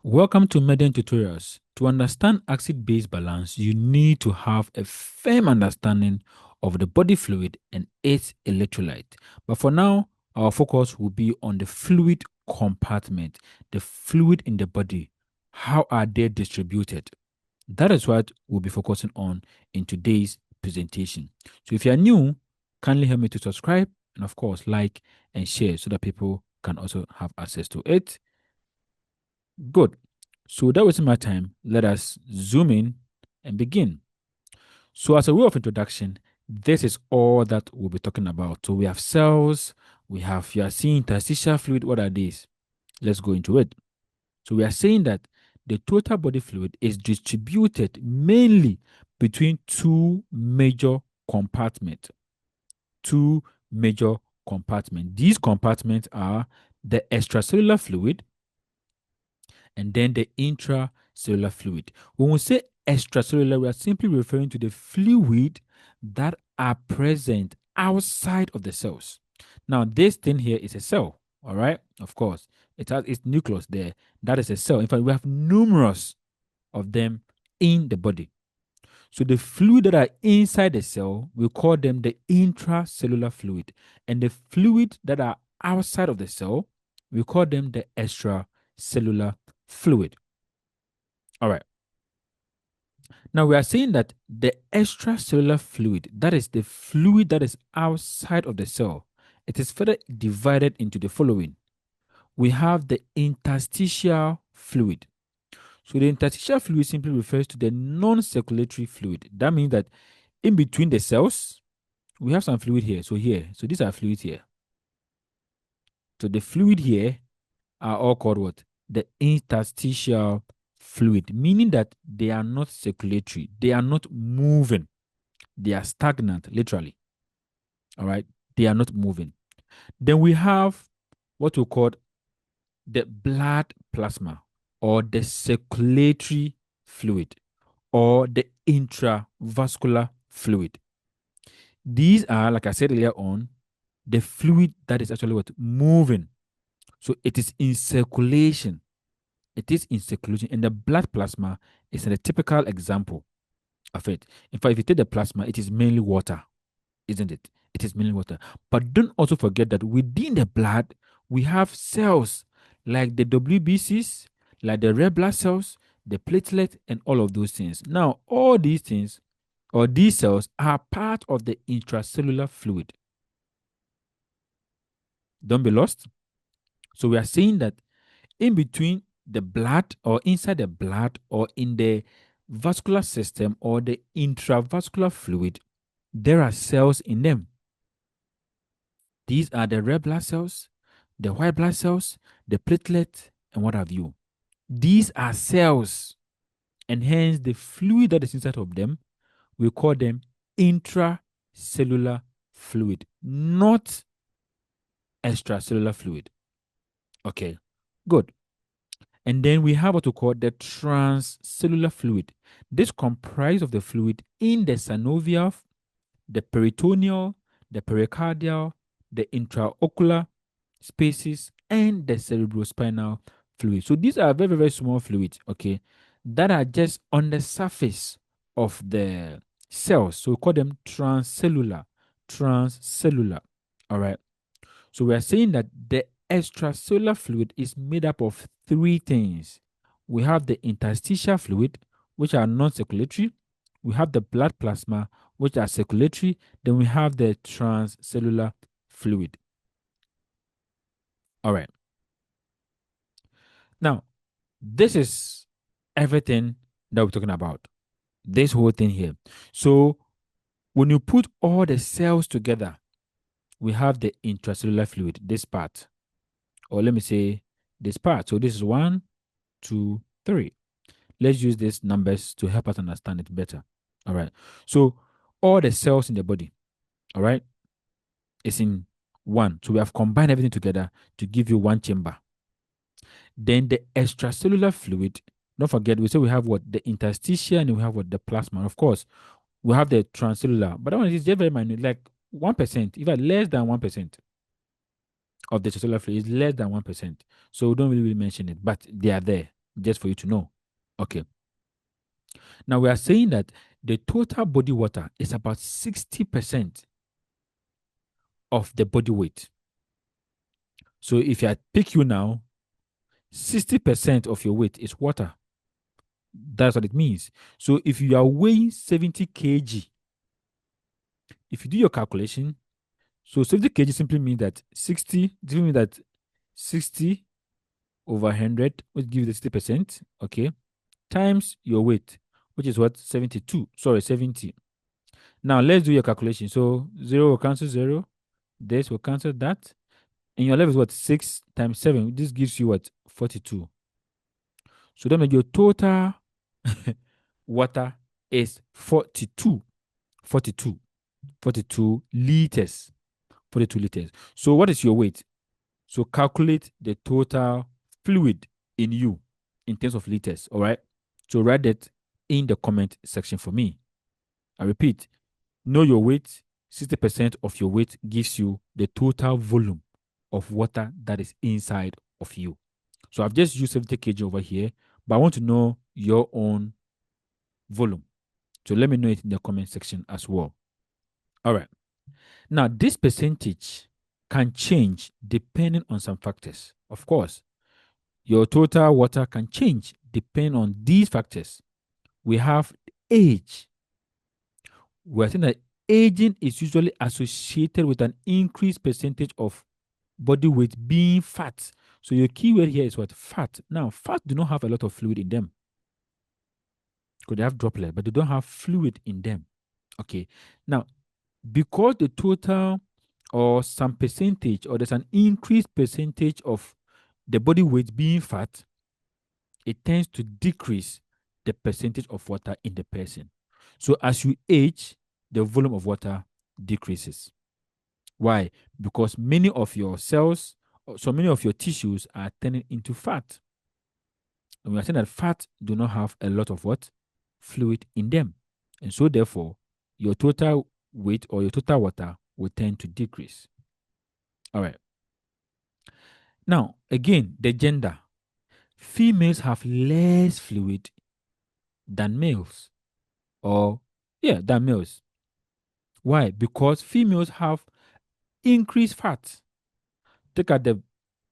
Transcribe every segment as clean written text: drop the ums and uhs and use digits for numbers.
Welcome to Median Tutorials. To understand acid-base balance, you need to have a firm understanding of the body fluid and its electrolyte. But for now, our focus will be on the fluid compartment, the fluid in the body. How are they distributed? That is what we'll be focusing on in today's presentation. So if you are new, kindly help me to subscribe and of course like and share so that people can also have access to it. Good. So that wasn't my time. Let us zoom in and begin. So as a way of introduction, this is all that we'll be talking about. So we have cells, you are seeing interstitial fluid. What are these? Let's go into it. So we are saying that the total body fluid is distributed mainly between two major compartments. Two major compartments. These compartments are the extracellular fluid and then the intracellular fluid. When we say extracellular, we are simply referring to the fluid that are present outside of the cells. Now, this thing here is a cell, all right? Of course, it has its nucleus there. That is a cell. In fact, we have numerous of them in the body. So the fluid that are inside the cell, we call them the intracellular fluid. And the fluid that are outside of the cell, we call them the extracellular fluid. All right. Now we are saying that the extracellular fluid, that is the fluid that is outside of the cell, it is further divided into the following. We have the interstitial fluid. So the interstitial fluid simply refers to the non-circulatory fluid. That means that in between the cells, we have some fluid here. So these are fluids here. So the fluid here are all called what? The interstitial fluid, meaning that they are not circulatory, they are not moving, they are stagnant, literally. All right, they are not moving. Then we have what we call the blood plasma or the circulatory fluid or the intravascular fluid. These are, like I said earlier on, the fluid that is actually what? Moving. So it is in circulation. It is in circulation, and the blood plasma is a typical example of it. In fact, if you take the plasma, it is mainly water, isn't it? It is mainly water. But don't also forget that within the blood, we have cells like the WBCs, like the red blood cells, the platelet, and all of those things. Now, all these things or these cells are part of the intracellular fluid. Don't be lost. So we are saying that in between the blood or inside the blood or in the vascular system or the intravascular fluid, there are cells in them. These are the red blood cells, the white blood cells, the platelet, and what have you. These are cells, and hence the fluid that is inside of them, we call them intracellular fluid, not extracellular fluid. Okay, good. And then we have what we call the transcellular fluid. This comprises of the fluid in the synovial, the peritoneal, the pericardial, the intraocular spaces, and the cerebrospinal fluid. So these are very, very small fluids, okay, that are just on the surface of the cells. So we call them transcellular. Transcellular. All right. So we are saying that the extracellular fluid is made up of three things. We have the interstitial fluid, which are non-circulatory. We have the blood plasma, which are circulatory. Then we have the transcellular fluid. All right. Now, this is everything that we're talking about. This whole thing here. So when you put all the cells together, we have the intracellular fluid, this part. Or let me say this part. So this is 1, 2, 3. Let's use these numbers to help us understand it better. All right. So all the cells in the body, all right, is in one. So we have combined everything together to give you one chamber. Then the extracellular fluid, don't forget, we say we have what? The interstitial and we have what? The plasma. Of course, we have the transcellular, but that one is just very minute, like 1%, even less than 1% of the extracellular fluid is less than 1%. So we don't really mention it, but they are there. just for you to know. Okay. Now we are saying that the total body water is about 60% of the body weight. So if I pick you now, 60% of your weight is water. That's what it means. So if you are weighing 70 kg, if you do your calculation, so 70 kg simply means that 60 over 100, which gives you the 60%, okay, times your weight, which is what? 72. Sorry, 70. Now let's do your calculation. So 0 will cancel 0, this will cancel that. And your level is what? 6 times 7. This gives you what? 42. So that means your total water is 42. 42. 42 liters. 42 liters. So what is your weight? So calculate the total fluid in you in terms of liters. All right. So write that in the comment section for me. I repeat, know your weight. 60% of your weight gives you the total volume of water that is inside of you. So I've just used 70 kg over here, but I want to know your own volume. So let me know it in the comment section as well. All right. Now, this percentage can change depending on some factors. Of course, your total water can change depending on these factors. We have age. We're saying that aging is usually associated with an increased percentage of body weight being fat. So your key word here is what? Fat. Now, fat do not have a lot of fluid in them. Because they have droplet, but they don't have fluid in them. Okay. Now, because the total or some percentage or there's an increased percentage of the body weight being fat, it tends to decrease the percentage of water in the person. So as you age, the volume of water decreases. Why? Because many of your cells, so many of your tissues are turning into fat. And we are saying that fat do not have a lot of what? Fluid in them. And so therefore, your total weight or your total water will tend to decrease. All right. Now, again, the gender. Females have less fluid than males. Or, yeah, than males. Why? Because females have increased fat. Take at the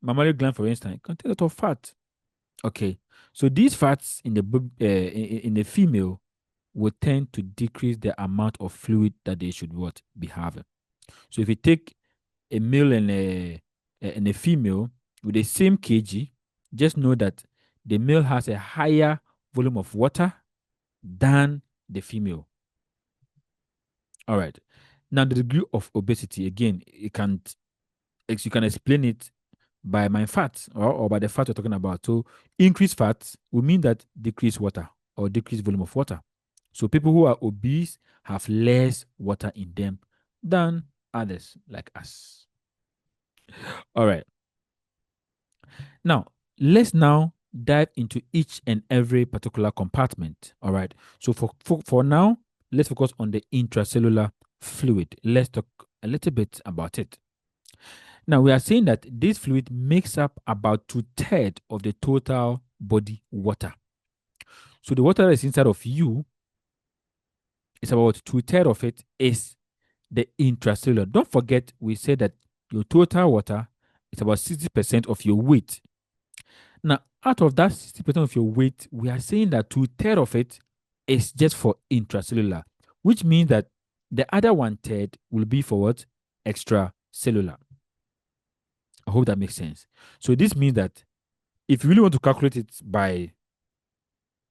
mammary gland, for instance, it contains a lot of fat. Okay. So these fats in the female will tend to decrease the amount of fluid that they should what be having. So if you take a male and a female with the same kg, just know that the male has a higher volume of water than the female. All right. Now the degree of obesity, again, you can explain it by my fat or by the fat we're talking about. So increased fat will mean that decreased water or decreased volume of water. So people who are obese have less water in them than others like us. All right. Now, let's now dive into each and every particular compartment. All right. So for now, let's focus on the intracellular fluid. Let's talk a little bit about it. Now, we are saying that this fluid makes up about 2/3 of the total body water. So the water that is inside of you is about 2/3 of it is the intracellular. Don't forget, we said that your total water is about 60% of your weight. Now, out of that 60% of your weight, we are saying that 2/3 of it is just for intracellular, which means that the other 1/3 will be for what? Extracellular. I hope that makes sense. So this means that if you really want to calculate it by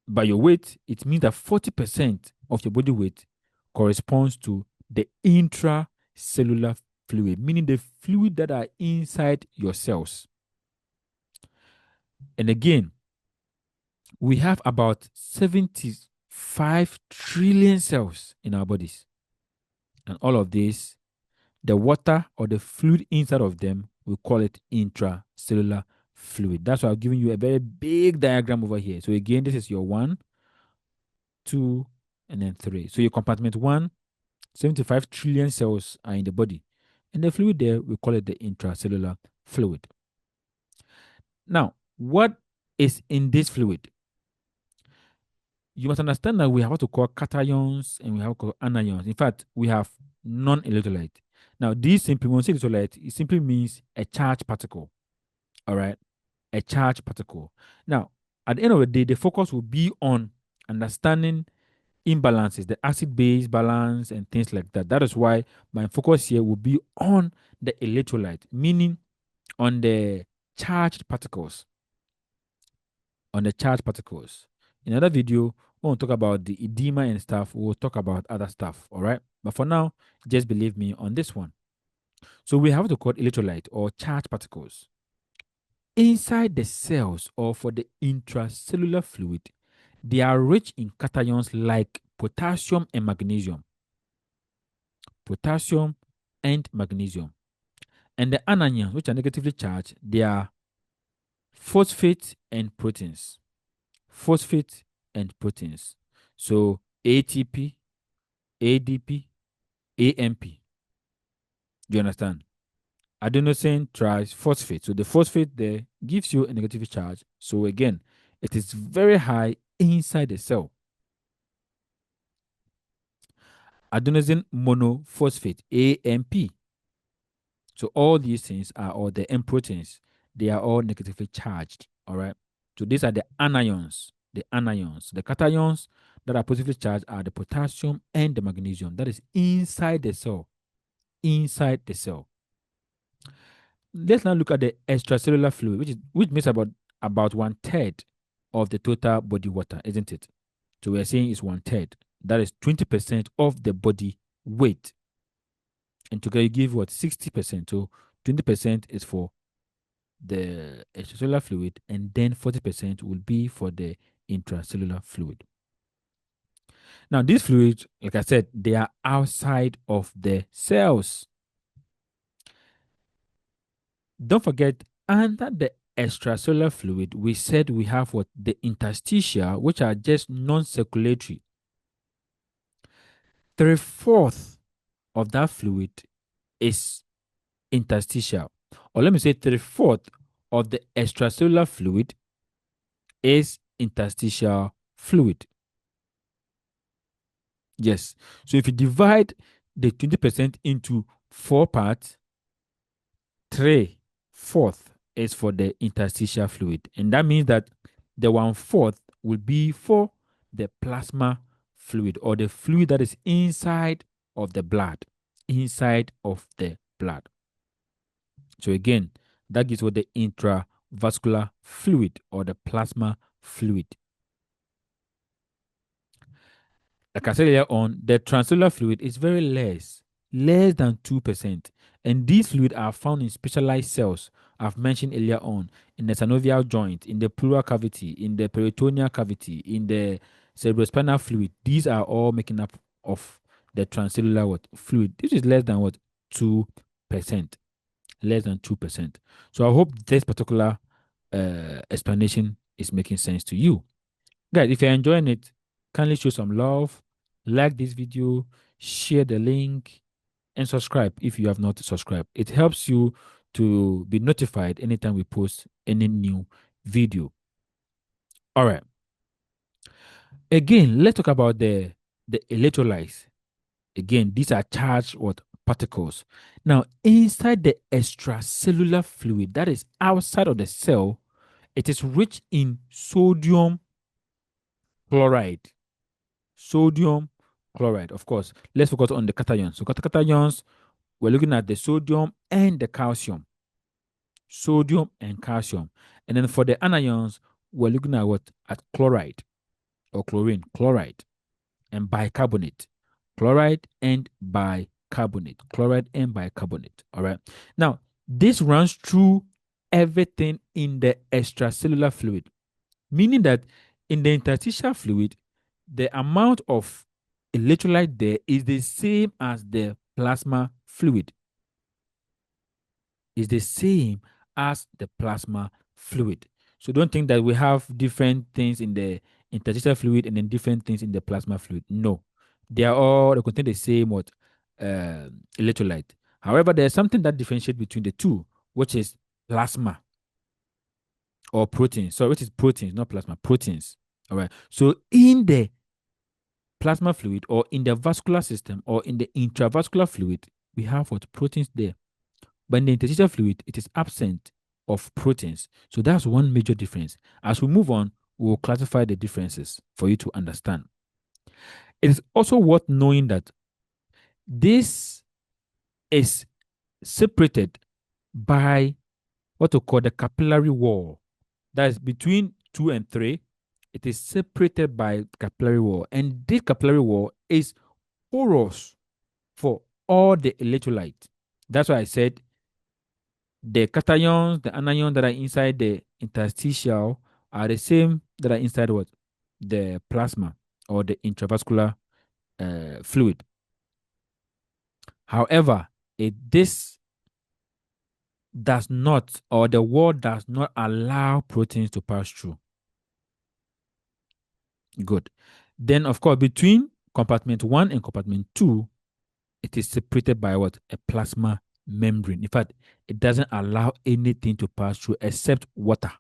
your weight, it means that 40% of your body weight corresponds to the intracellular fluid, meaning the fluid that are inside your cells. And again, we have about 75 trillion cells in our bodies. And all of this, the water or the fluid inside of them, we call it intracellular fluid. That's why I've given you a very big diagram over here. So again, this is your 1, 2, and then 3. So your compartment 1, 75 trillion cells are in the body. And the fluid there, we call it the intracellular fluid. Now, what is in this fluid. You must understand that we have what to call cations and we have what to call anions. In fact, we have non-electrolyte. Now, these simply, when we say electrolyte, it simply means a charged particle. All right, a charged particle. Now, at the end of the day, the focus will be on understanding imbalances, the acid-base balance, and things like that. That is why my focus here will be on the electrolyte, meaning on the charged particles. On the charged particles. In another video, when we talk about the edema and stuff, we'll talk about other stuff. All right. But for now, just believe me on this one. So we have to call electrolyte or charged particles. Inside the cells or for the intracellular fluid, they are rich in cations like potassium and magnesium. Potassium and magnesium. And the anions, which are negatively charged, they are phosphate and proteins. Phosphate and proteins. So ATP, ADP, AMP. Do you understand? Adenosine triphosphate. So the phosphate there gives you a negative charge. So again, it is very high inside the cell. Adenosine monophosphate, AMP. So all these things are all the M proteins. They are all negatively charged. All right. So these are the anions. The anions. The cations that are positively charged are the potassium and the magnesium. That is inside the cell. Inside the cell. Let's now look at the extracellular fluid, which makes about 1/3 of the total body water, isn't it? So we're saying it's 1/3. That is 20% of the body weight. And together you give what? 60%. So 20% is for the extracellular fluid, and then 40% will be for the intracellular fluid. Now, these fluids, like I said, they are outside of the cells. Don't forget, under the extracellular fluid, we said we have what? The interstitial, which are just non-circulatory. 3/4 of that fluid is interstitial. Or let me say 3/4 of the extracellular fluid is interstitial fluid. Yes. So if you divide the 20% into 4 parts, 3/4 is for the interstitial fluid. And that means that the 1/4 will be for the plasma fluid or the fluid that is inside of the blood. Inside of the blood. So again, that gives what the intravascular fluid or the plasma fluid. Like I said earlier on, the transcellular fluid is very less than 2%. And these fluids are found in specialized cells I've mentioned earlier on, in the synovial joint, in the pleural cavity, in the peritoneal cavity, in the cerebrospinal fluid. These are all making up of the transcellular fluid. This is less than 2%. Less than 2%. So I hope this particular explanation is making sense to you. Guys, if you're enjoying it, kindly show some love, like this video, share the link, and subscribe if you have not subscribed. It helps you to be notified anytime we post any new video. All right. Again, let's talk about the electrolytes. Again, these are charged particles. Now, inside the extracellular fluid, that is outside of the cell, it is rich in sodium chloride. Sodium chloride, of course. Let's focus on the cations. So cations, we're looking at the sodium and the calcium. Sodium and calcium. And then for the anions, we're looking at what? At chloride or chlorine, chloride and bicarbonate. Chloride and bicarbonate. Chloride and bicarbonate. All right. Now, this runs through everything in the extracellular fluid, meaning that in the interstitial fluid, the amount of electrolyte there is the same as the plasma fluid. Is the same as the plasma fluid. So don't think that we have different things in the interstitial fluid and then different things in the plasma fluid. No, they contain the same electrolyte. However, there's something that differentiates between the two, which is plasma. or proteins. So which is proteins, not plasma, proteins. All right. So in the plasma fluid or in the vascular system or in the intravascular fluid, we have what proteins there. But in the interstitial fluid, it is absent of proteins. So that's one major difference. As we move on, we will classify the differences for you to understand. It is also worth knowing that this is separated by what we call the capillary wall. That is between 2 and 3. It is separated by capillary wall. And this capillary wall is porous for all the electrolytes. That's why I said the cations, the anions that are inside the interstitial are the same that are inside what? The plasma or the intravascular fluid. However, this does not, or the wall does not allow proteins to pass through. Good. Then, of course, between compartment 1 and compartment 2, it is separated by what? A plasma membrane. In fact, it doesn't allow anything to pass through except water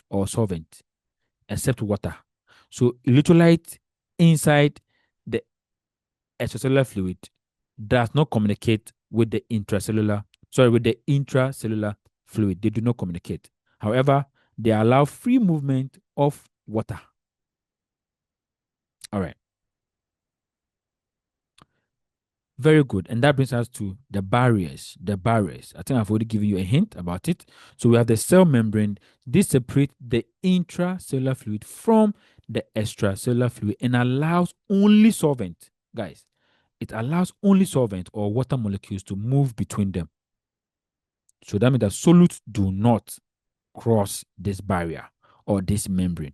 or solvent, except water. So, electrolyte inside the extracellular fluid does not communicate with the with the intracellular fluid. They do not communicate. However, they allow free movement of water. All right. Very good. And that brings us to the barriers. The barriers. I think I've already given you a hint about it. So we have the cell membrane. This separates the intracellular fluid from the extracellular fluid and allows only solvent. Guys, it allows only solvent or water molecules to move between them. So that means that solutes do not cross this barrier or this membrane.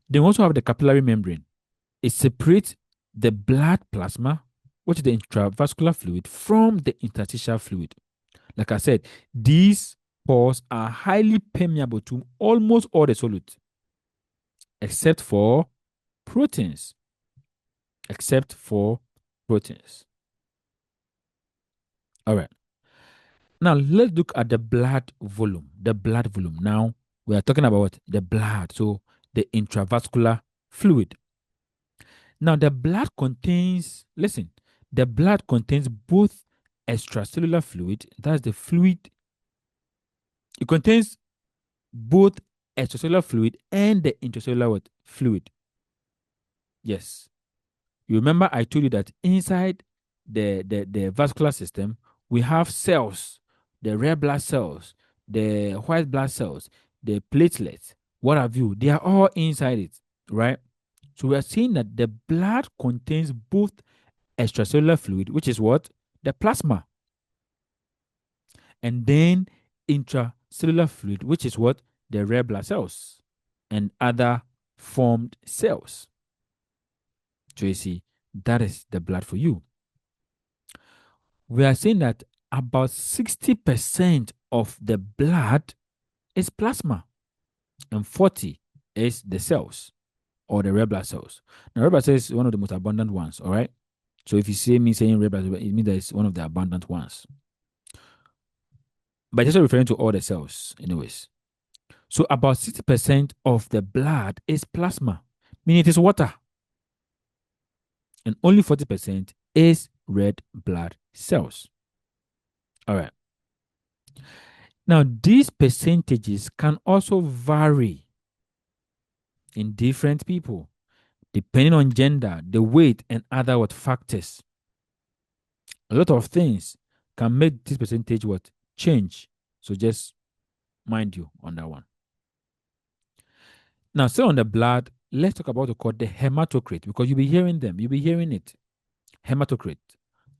Then we also have the capillary membrane. It separates the blood plasma, which is the intravascular fluid, from the interstitial fluid. Like I said, these pores are highly permeable to almost all the solutes, except for proteins. Except for proteins. All right. Now let's look at the blood volume. The blood volume. Now we are talking about what? The blood. So the intravascular fluid. Now, the blood contains, listen, the blood contains both extracellular fluid, that's the fluid, it contains both extracellular fluid and the intracellular fluid. Yes. You remember I told you that inside the vascular system, we have cells, the red blood cells, the white blood cells, the platelets, what have you. They are all inside it, right? So we are seeing that the blood contains both extracellular fluid, which is what? The plasma. And then intracellular fluid, which is what? The red blood cells and other formed cells. So you see, that is the blood for you. We are saying that about 60% of the blood is plasma and 40 is the cells or the red blood cells. Now, red blood cells is one of the most abundant ones, all right? So if you see me saying red blood cells, it means that it's one of the abundant ones. But it's also referring to all the cells, anyways. So about 60% of the blood is plasma, meaning it is water. And only 40% is red blood cells. All right. Now, these percentages can also vary in different people, depending on gender, the weight, and other factors. A lot of things can make this percentage change. So just mind you on that one. Now, still on the blood, let's talk about what's called the hematocrit, because you'll be hearing them. You'll be hearing it. Hematocrit.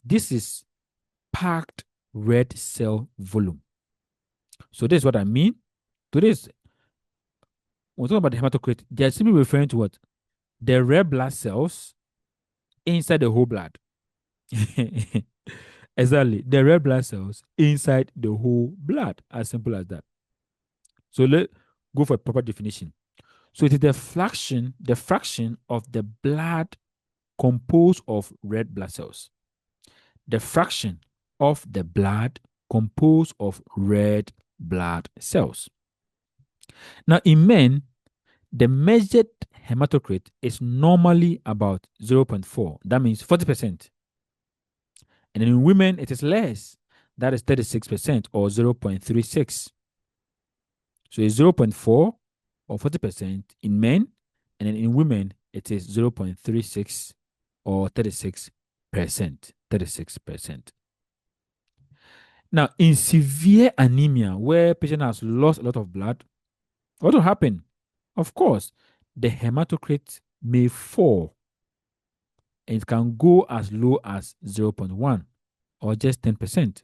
This is packed red cell volume. So this is what I mean. To this, when we talk about the hematocrit, they're simply referring to what? The red blood cells inside the whole blood. Exactly. The red blood cells inside the whole blood. As simple as that. So let's go for a proper definition. So it is the fraction of the blood composed of red blood cells. The fraction of the blood composed of red blood cells. Now, in men, the measured hematocrit is normally about 0.4. That means 40%. And in women, it is less. That is 36% or 0.36. So it's 0.4 or 40% in men. And then in women, it is 0.36 or 36%. 36%. Now, in severe anemia, where patient has lost a lot of blood, what will happen? Of course, the hematocrit may fall and it can go as low as 0.1 or just 10%.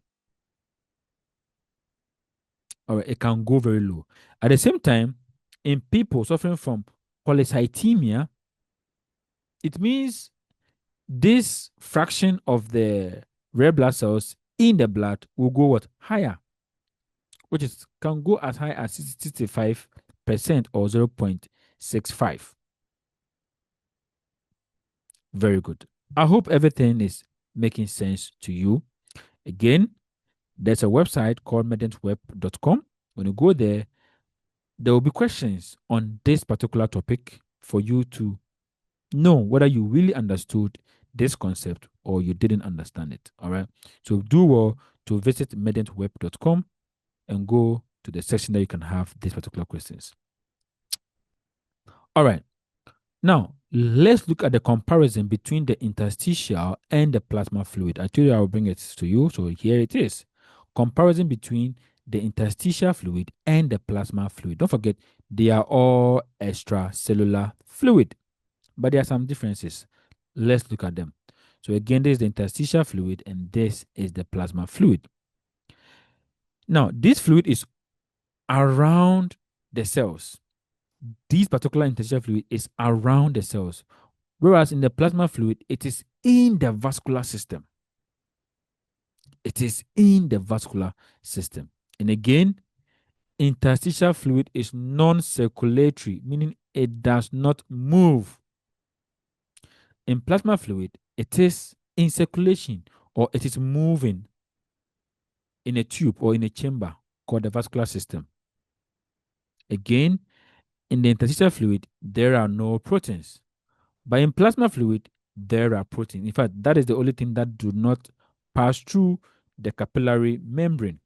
Or it can go very low. At the same time, in people suffering from polycythemia, it means this fraction of the red blood cells in the blood will go what? Higher, which is can go as high as 65% or 0.65. Very good. I hope everything is making sense to you. Again, there's a website called medentweb.com. When you go there will be questions on this particular topic for you to know whether you really understood this concept or you didn't understand it. All right. So do well to visit medentweb.com and go to the section that you can have these particular questions. All right. Now, let's look at the comparison between the interstitial and the plasma fluid. I told you I will bring it to you, so here it is. Comparison between the interstitial fluid and the plasma fluid. Don't forget, they are all extracellular fluid, but there are some differences. Let's look at them. So again, this is the interstitial fluid and this is the plasma fluid. Now, this fluid is around the cells. This particular interstitial fluid is around the cells. Whereas in the plasma fluid, it is in the vascular system. It is in the vascular system. And again, interstitial fluid is non-circulatory, meaning it does not move. In plasma fluid, it is in circulation or it is moving in a tube or in a chamber called the vascular system. Again, in the interstitial fluid, there are no proteins. But in plasma fluid, there are proteins. In fact, that is the only thing that do not pass through the capillary membrane.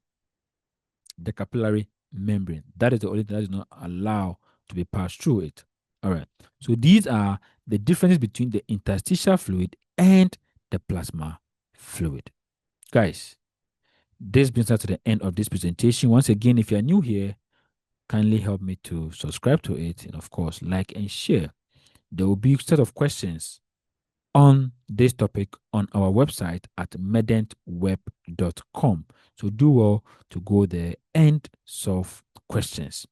The capillary membrane. That is the only thing that is not allowed to be passed through it. All right. So these are the differences between the interstitial fluid and the plasma fluid. Guys, this brings us to the end of this presentation. Once again, if you are new here, kindly help me to subscribe to it and, of course, like and share. There will be a set of questions on this topic on our website at medentweb.com. So do well to go there and solve questions.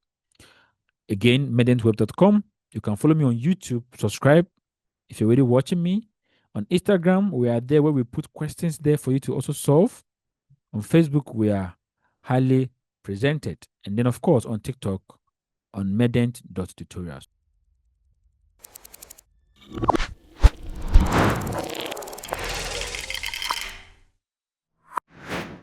Again, medentweb.com. You can follow me on YouTube, subscribe if you're already watching me. On Instagram, we are there where we put questions there for you to also solve. On Facebook, we are highly presented. And then, of course, on TikTok, on medent.tutorials.